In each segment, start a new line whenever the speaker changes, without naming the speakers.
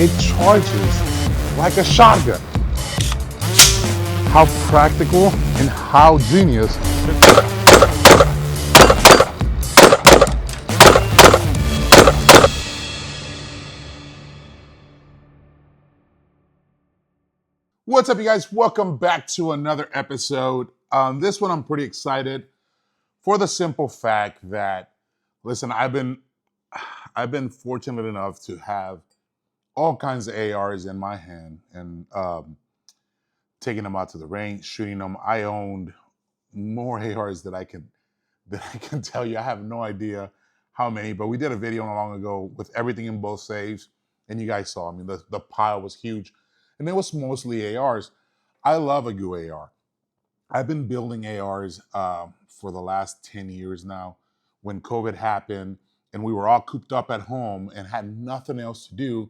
It charges like a shotgun. How practical and how genius. What's up, you guys? Welcome back to another episode. This one I'm pretty excited for the simple fact that, listen, I've been fortunate enough to have all kinds of ARs in my hand and taking them out to the range, shooting them. I owned more ARs that I can tell you. I have no idea how many, but we did a video not long ago with everything in both saves, and you guys saw. I mean, the pile was huge, and it was mostly ARs. I love a good AR. I've been building ARs for the last 10 years now. When COVID happened and we were all cooped up at home and had nothing else to do,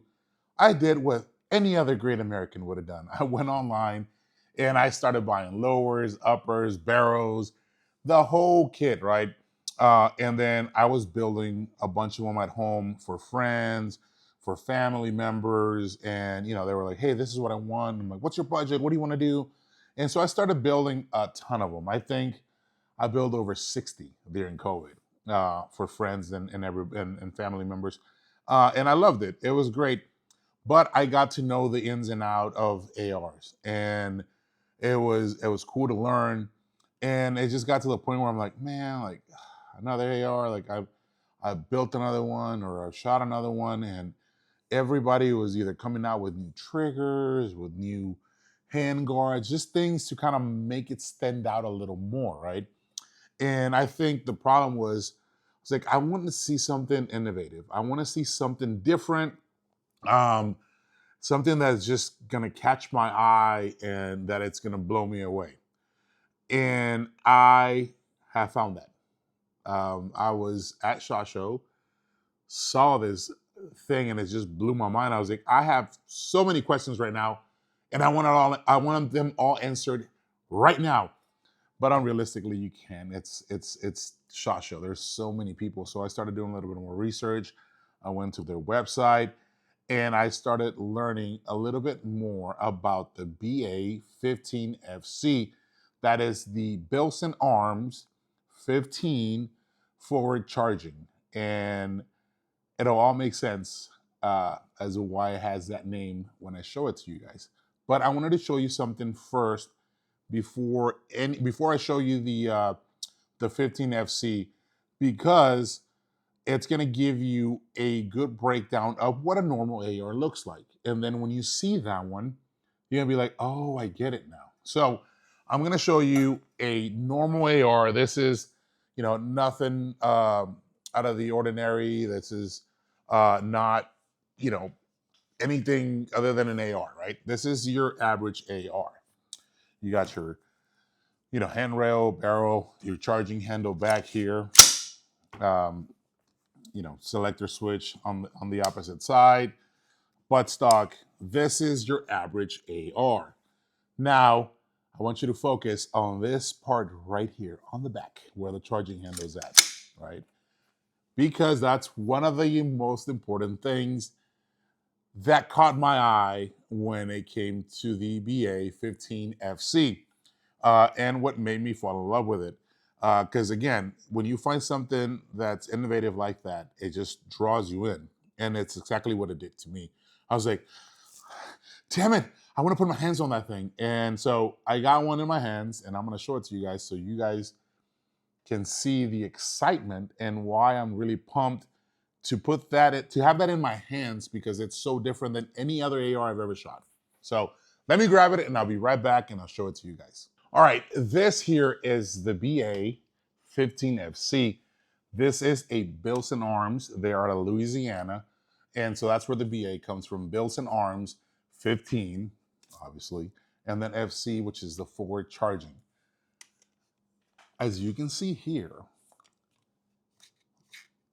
I did what any other great American would have done. I went online and I started buying lowers, uppers, barrels, the whole kit, right? And then I was building a bunch of them at home for friends, for family members. And, they were like, hey, this is what I want. I'm like, what's your budget? What do you want to do? And so I started building a ton of them. I think I built over 60 during COVID for friends and family members. And I loved it. It was great. But I got to know the ins and out of ARs, and it was cool to learn. And it just got to the point where I'm like, man, like another AR, like I built another one or I shot another one, and everybody was either coming out with new triggers, with new hand guards, just things to kind of make it stand out a little more, right? And I think the problem was, it's like I want to see something innovative. I want to see something different. Um, Something that's just going to catch my eye and that it's going to blow me away. And I have found that. I was at SHOT Show, saw this thing, and it just blew my mind. I was like, I have so many questions right now, and I want them all answered right now. But unrealistically, you can. It's SHOT Show. There's so many people. So I started doing a little bit more research. I went to their website and I started learning a little bit more about the BA-15FC. That is the Bilson Arms 15 forward charging. And it'll all make sense as to why it has that name when I show it to you guys. But I wanted to show you something first before I show you the 15FC, because it's going to give you a good breakdown of what a normal AR looks like. And then when you see that one, you're going to be like, oh, I get it now. So I'm going to show you a normal AR. This is, nothing out of the ordinary. This is not, anything other than an AR, right? This is your average AR. You got your, handrail, barrel, your charging handle back here. Um, Selector switch on the opposite side, buttstock. This is your average AR. Now, I want you to focus on this part right here on the back where the charging handle is at, right? Because that's one of the most important things that caught my eye when it came to the BA-15FC, and what made me fall in love with it. Because again, when you find something that's innovative like that, it just draws you in. And it's exactly what it did to me. I was like, damn it, I want to put my hands on that thing. And so I got one in my hands, and I'm going to show it to you guys so you guys can see the excitement and why I'm really pumped to have that in my hands, because it's so different than any other AR I've ever shot. So let me grab it and I'll be right back and I'll show it to you guys. All right, this here is the BA-15FC. This is a Bilson Arms. They are out of Louisiana. And so that's where the BA comes from. Bilson Arms 15, obviously, and then FC, which is the forward charging. As you can see here,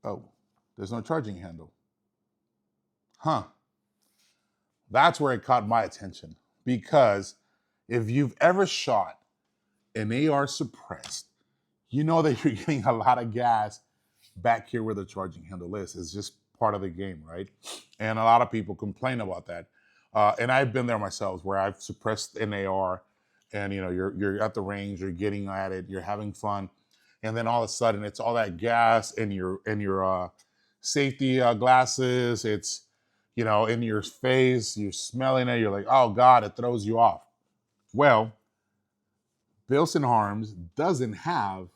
oh, there's no charging handle. Huh. That's where it caught my attention, because if you've ever shot an AR suppressed, you know that you're getting a lot of gas back here where the charging handle is. It's just part of the game, right? And a lot of people complain about that. And I've been there myself where I've suppressed an AR and you're at the range, you're getting at it, you're having fun. And then all of a sudden it's all that gas in your safety glasses. It's, in your face, you're smelling it. You're like, oh God, it throws you off. Well, Bilson Harms doesn't have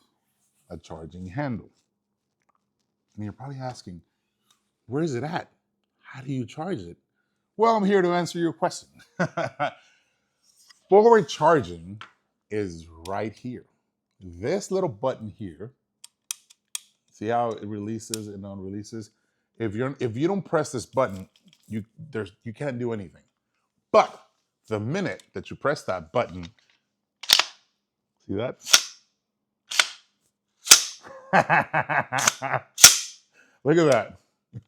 a charging handle. And you're probably asking, where is it at? How do you charge it? Well, I'm here to answer your question. Forward charging is right here. This little button here, see how it releases and unreleases? If you don't press this button, you can't do anything. But the minute that you press that button, see that? Look at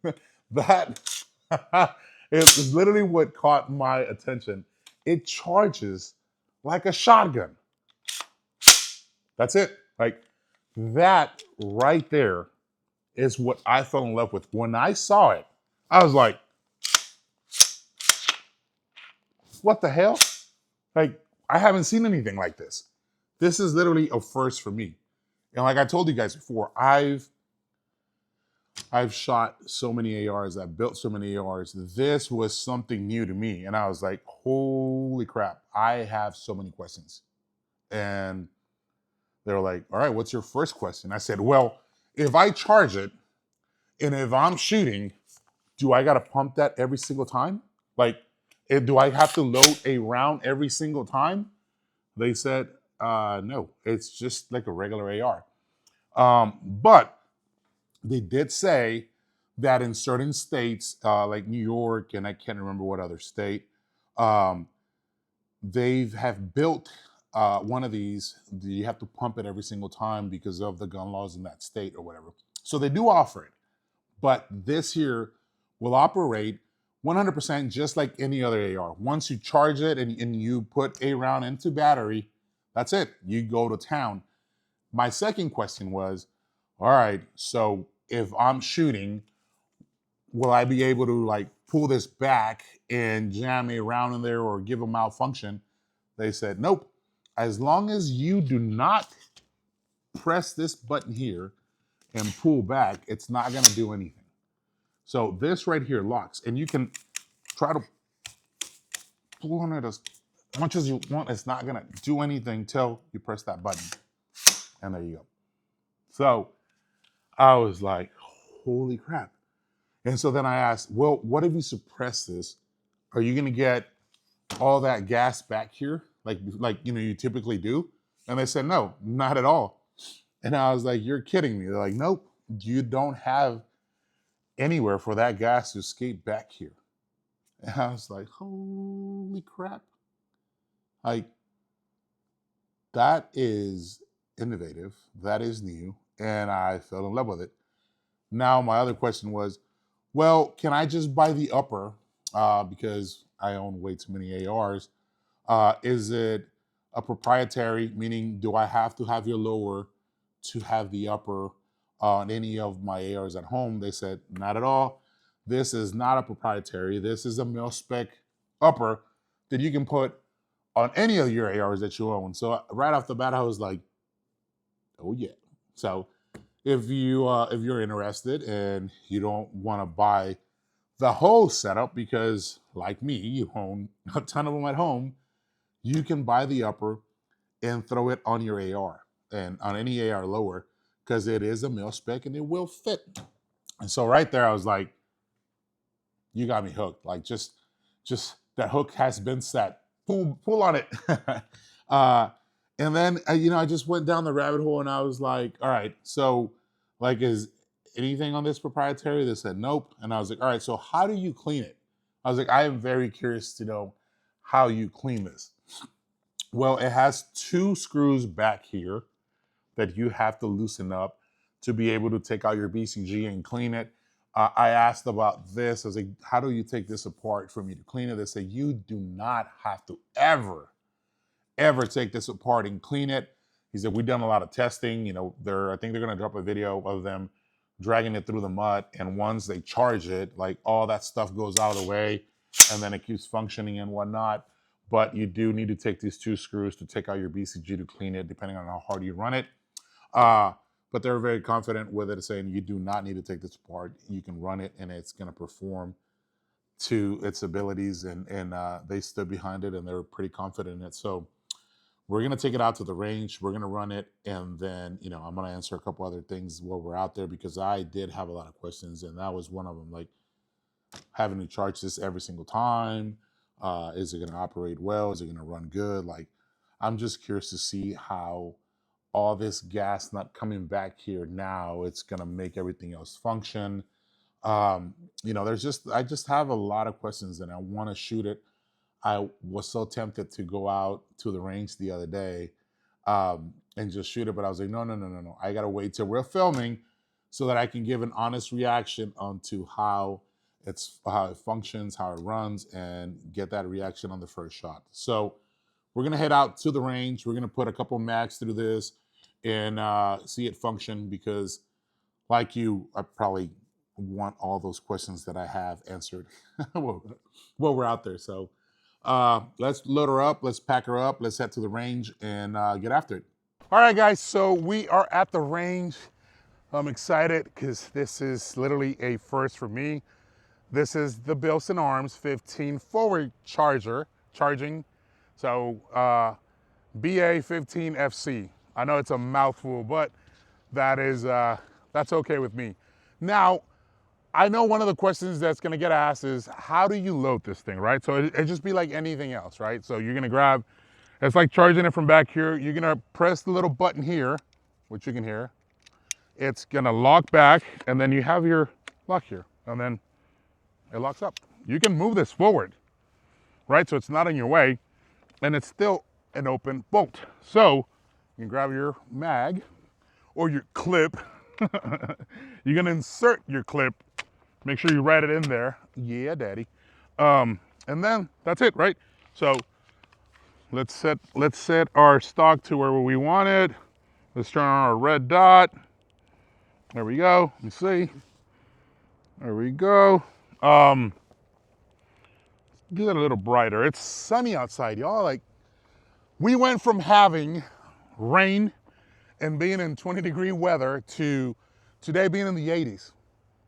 that. That is literally what caught my attention. It charges like a shotgun. That's it. Like that right there is what I fell in love with. When I saw it, I was like, what the hell? Like, I haven't seen anything like this. This is literally a first for me. And like I told you guys before, I've shot so many ARs, I've built so many ARs. This was something new to me. And I was like, holy crap, I have so many questions. And they were like, all right, what's your first question? I said, well, if I charge it and if I'm shooting, do I got to pump that every single time? Like, do I have to load a round every single time? They said, no, it's just like a regular AR. But they did say that in certain states, like New York, and I can't remember what other state, they have built one of these. You have to pump it every single time because of the gun laws in that state or whatever. So they do offer it. But this here will operate 100% just like any other AR. Once you charge it and you put a round into battery, that's it. You go to town. My second question was, all right, so if I'm shooting, will I be able to like pull this back and jam a round in there or give a malfunction? They said, nope. As long as you do not press this button here and pull back, it's not going to do anything. So this right here locks, and you can try to pull on it as much as you want. It's not going to do anything till you press that button. And there you go. So I was like, holy crap. And so then I asked, well, what if you suppress this? Are you going to get all that gas back here like you typically do? And they said, no, not at all. And I was like, you're kidding me. They're like, nope, you don't have anywhere for that gas to escape back here. And I was like, holy crap. Like, that is innovative. That is new. And I fell in love with it. Now, my other question was, well, can I just buy the upper? Because I own way too many ARs. Is it a proprietary, meaning do I have to have your lower to have the upper on any of my ARs at home? They said, not at all. This is not a proprietary. This is a mil-spec upper that you can put on any of your ARs that you own. So right off the bat, I was like, oh yeah. So if you're interested and you don't want to buy the whole setup because, like me, you own a ton of them at home, you can buy the upper and throw it on your AR and on any AR lower because it is a mil-spec and it will fit. And so right there, I was like, you got me hooked. Like just that hook has been set. Pull on it. And then I just went down the rabbit hole and I was like, all right, so like, is anything on this proprietary? They said nope. And I was like, all right, so how do you clean it? I was like, I am very curious to know how you clean this. Well, it has 2 screws back here that you have to loosen up to be able to take out your BCG and clean it. I asked about this. I was like, how do you take this apart for me to clean it? They say, you do not have to ever take this apart and clean it. He said, we've done a lot of testing. I think they're going to drop a video of them dragging it through the mud. And once they charge it, like all that stuff goes out of the way and then it keeps functioning and whatnot. But you do need to take these 2 screws to take out your BCG to clean it, depending on how hard you run it. But they're very confident with it, saying you do not need to take this apart. You can run it and it's going to perform to its abilities. And they stood behind it and they were pretty confident in it. So we're going to take it out to the range. We're going to run it. And then, I'm going to answer a couple other things while we're out there, because I did have a lot of questions. And that was one of them, like having to charge this every single time. Is it going to operate well? Is it going to run good? Like, I'm just curious to see how all this gas not coming back here now, it's going to make everything else function. I just have a lot of questions and I want to shoot it. I was so tempted to go out to the range the other day and just shoot it, but I was like, no. I got to wait till we're filming so that I can give an honest reaction onto how it functions, how it runs, and get that reaction on the first shot. So we're going to head out to the range. We're going to put a couple mags through this and see it function, because like you, I probably want all those questions that I have answered while we're out there. So let's load her up. Let's pack her up. Let's head to the range and get after it. All right, guys. So we are at the range. I'm excited because this is literally a first for me. This is the Bilson Arms 15 forward charging. So BA-15FC. I know it's a mouthful, but that's okay with me. Now, I know one of the questions that's gonna get asked is, how do you load this thing, right? So it just be like anything else, right? So you're gonna grab, it's like charging it from back here. You're gonna press the little button here, which you can hear. It's gonna lock back, and then you have your lock here, and then it locks up. You can move this forward, right? So it's not in your way, and it's still an open bolt. So you can grab your mag or your clip. You're gonna insert your clip. Make sure you write it in there. Yeah, daddy. And then that's it, right? So let's set our stock to where we want it. Let's turn on our red dot. There we go. Let me see. There we go. Get it a little brighter. It's sunny outside, y'all. Like, we went from having rain and being in 20-degree weather to today being in the 80s.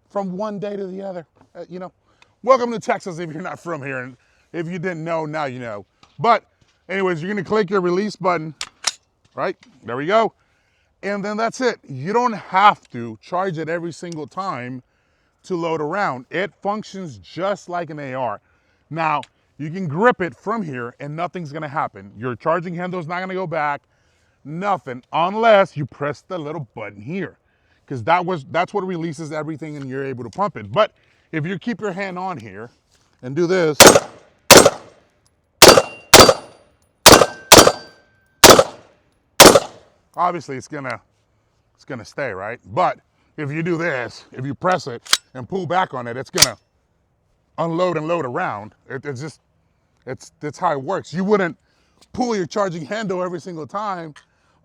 From one day to the other. Welcome to Texas if you're not from here. And if you didn't know, now you know. But anyways, you're gonna click your release button, right? There we go. And then that's it. You don't have to charge it every single time to load around. It functions just like an AR. Now, you can grip it from here and nothing's gonna happen. Your charging handle's not gonna go back, nothing, unless you press the little button here, because that's what releases everything and you're able to pump it. But if you keep your hand on here and do this, obviously it's gonna stay, right? But if you do this, if you press it and pull back on it, it's gonna unload and load around. That's how it works. You wouldn't pull your charging handle every single time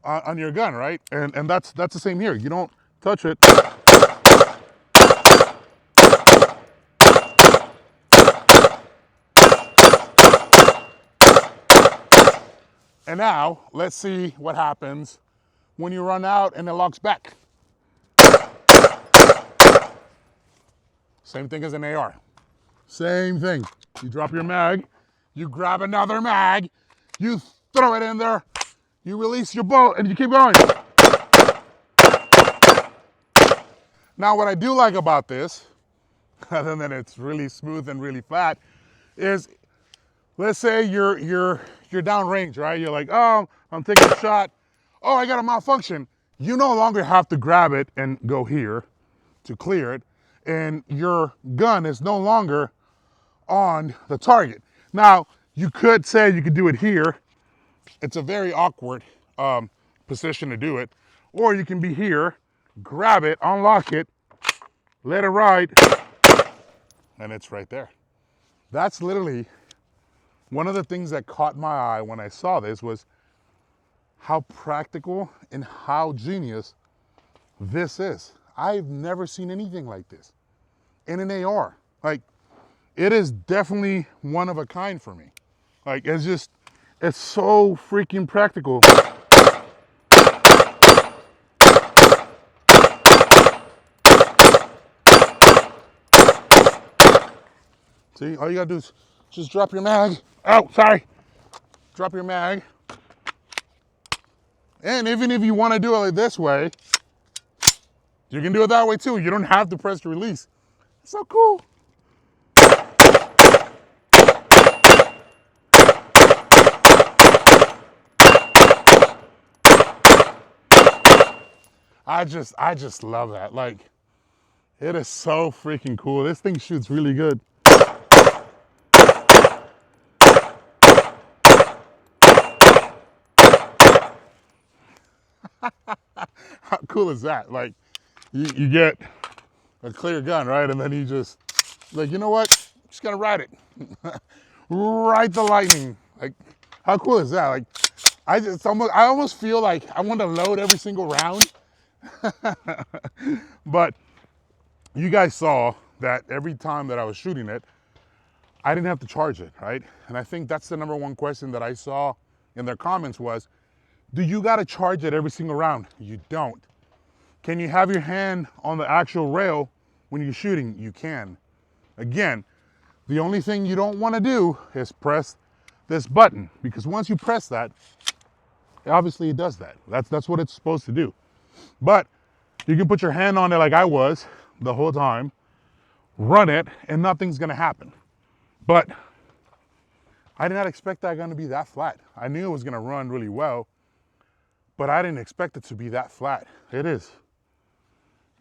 on your gun, right? And that's the same here. You don't touch it. And now let's see what happens when you run out and it locks back. Same thing as an AR. Same thing. You drop your mag, you grab another mag, you throw it in there, you release your bolt, and you keep going. Now, what I do like about this, other than it's really smooth and really flat, is, let's say you're downrange, right? You're like, oh, I'm taking a shot. Oh, I got a malfunction. You no longer have to grab it and go here to clear it, and your gun is no longer on the target. Now, you could say you could do it here. It's a very awkward position to do it. Or you can be here, grab it, unlock it, let it ride, and it's right there. That's literally one of the things that caught my eye when I saw this, was how practical and how genius this is. I've never seen anything like this in an AR. Like, it is definitely one of a kind for me. Like, it's so freaking practical. See, all you gotta do is just drop your mag. Oh, sorry. Drop your mag. And even if you wanna do it like this way, you can do it that way too. You don't have to press the release. It's so cool. I just love that. Like, it is so freaking cool. This thing shoots really good. How cool is that? Like, you get a clear gun, right? And then you just, like, you know what? I'm just gonna ride it. Ride the lightning. Like, how cool is that? Like, I almost feel like I want to load every single round. But you guys saw that every time that I was shooting it, I didn't have to charge it, right? And I think that's the number one question that I saw in their comments was, do you gotta charge it every single round? You don't. Can you have your hand on the actual rail when you're shooting? You can. Again, the only thing you don't wanna do is press this button, because once you press that, obviously it does that. That's what it's supposed to do. But you can put your hand on it like I was the whole time, run it, and nothing's gonna happen. But I did not expect that gun to be that flat. I knew it was gonna run really well, but I didn't expect it to be that flat. It is.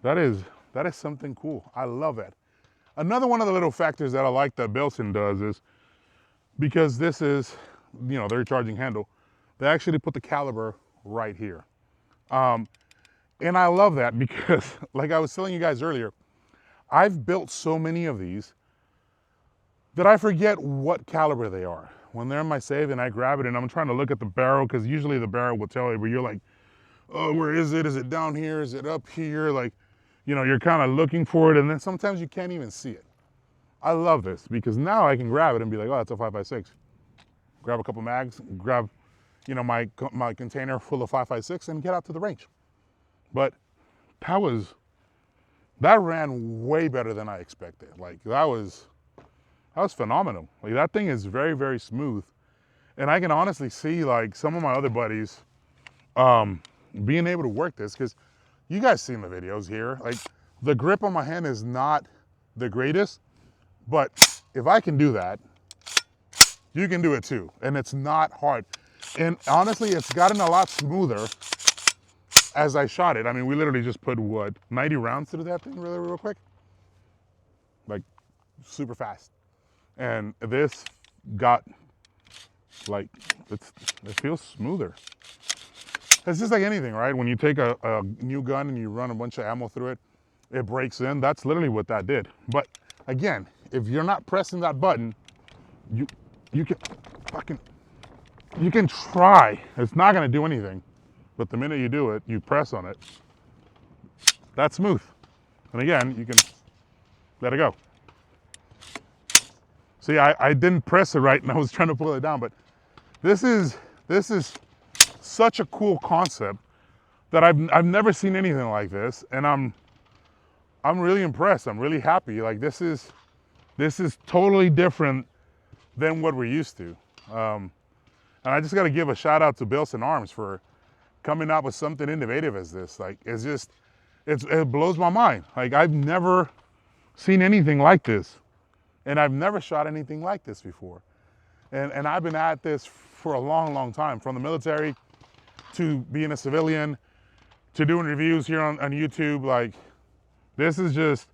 That is something cool. I love it. Another one of the little factors that I like that Bilson does is, because this is, their charging handle, they actually put the caliber right here. And I love that because, like I was telling you guys earlier, I've built so many of these that I forget what caliber they are. When they're in my save and I grab it and I'm trying to look at the barrel, because usually the barrel will tell you, but you're like, oh, where is it? Is it down here? Is it up here? Like, you're kind of looking for it, and then sometimes you can't even see it. I love this because now I can grab it and be like, oh, that's a 5.56. Grab a couple mags, grab, my container full of 5.56 and get out to the range. But that ran way better than I expected. Like, that was phenomenal. Like, that thing is very, very smooth. And I can honestly see, like, some of my other buddies being able to work this, because you guys seen the videos here. Like, the grip on my hand is not the greatest, but if I can do that, you can do it too. And it's not hard. And honestly, it's gotten a lot smoother as I shot it. I mean, we literally just put, 90 rounds through that thing really, real quick. Like, super fast. And this got, like, it feels smoother. It's just like anything, right? When you take a new gun and you run a bunch of ammo through it, it breaks in. That's literally what that did. But again, if you're not pressing that button, you can try. It's not gonna do anything. But the minute you do it, you press on it, that's smooth. And again, you can let it go. See, I didn't press it right and I was trying to pull it down, but this is such a cool concept that I've never seen anything like this, and I'm really impressed. I'm really happy. Like, this is totally different than what we're used to. And I just got to give a shout out to Bilson Arms for coming up with something innovative as this. Like, it blows my mind. Like, I've never seen anything like this, and I've never shot anything like this before. And I've been at this for a long, long time, from the military to being a civilian to doing reviews here on YouTube. Like, this is just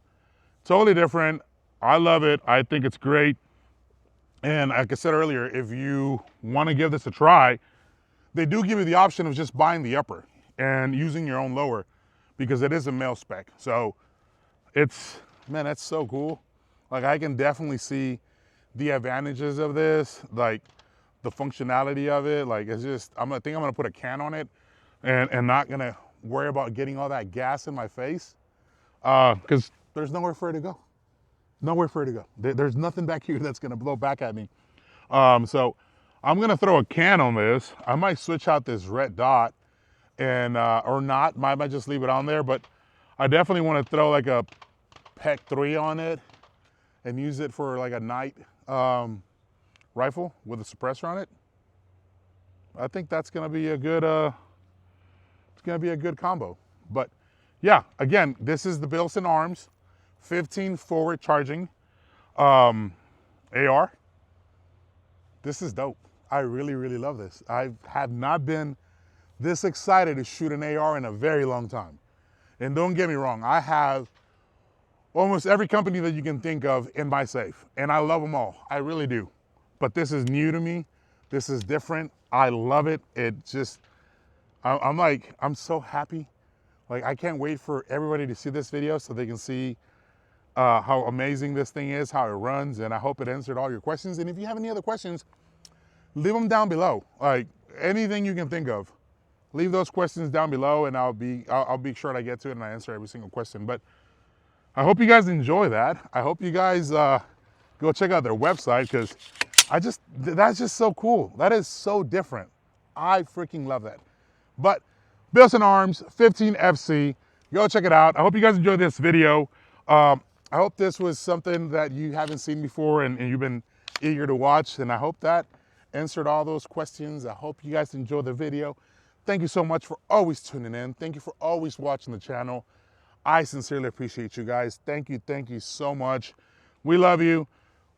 totally different. I love it. I think it's great. And like I said earlier, if you want to give this a try, they do give you the option of just buying the upper and using your own lower, because it is a male spec. So man, that's so cool. Like, I can definitely see the advantages of this, like the functionality of it. Like, it's just, I think I'm gonna put a can on it and not gonna worry about getting all that gas in my face. because there's nowhere for it to go. Nowhere for it to go. There's nothing back here that's gonna blow back at me. So I'm gonna throw a can on this. I might switch out this red dot and or not. Might just leave it on there, but I definitely want to throw like a PEC 3 on it and use it for like a night rifle with a suppressor on it. I think that's gonna be a good it's gonna be a good combo. But yeah, again, this is the Bilson Arms 15 forward charging AR. This is dope. I really love this. I have not been this excited to shoot an AR in a very long time. And don't get me wrong, I have almost every company that you can think of in my safe, and I love them all. I really do. But this is new to me. This is different. I love it. It just, I'm so happy. Like, I can't wait for everybody to see this video so they can see how amazing this thing is, how it runs, and I hope it answered all your questions. And if you have any other questions, leave them down below. Like, anything you can think of, leave those questions down below, and I'll be sure to get to it and I answer every single question. But I hope you guys enjoy that. I hope you guys go check out their website, because that's just so cool. That is so different. I freaking love that. But Bilson Arms 15FC, go check it out. I hope you guys enjoyed this video. I hope this was something that you haven't seen before and you've been eager to watch, and I hope that answered all those questions. I hope you guys enjoyed the video. Thank you so much for always tuning in. Thank you for always watching the channel. I sincerely appreciate you guys. Thank you so much. We love you.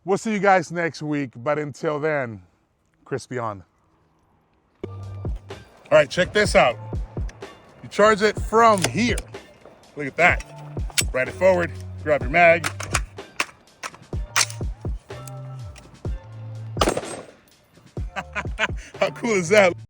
We'll see you guys next week, but until then, crispy on. All right, check this out. You charge it from here. Look at that. Ride it forward, grab your mag. How cool is that?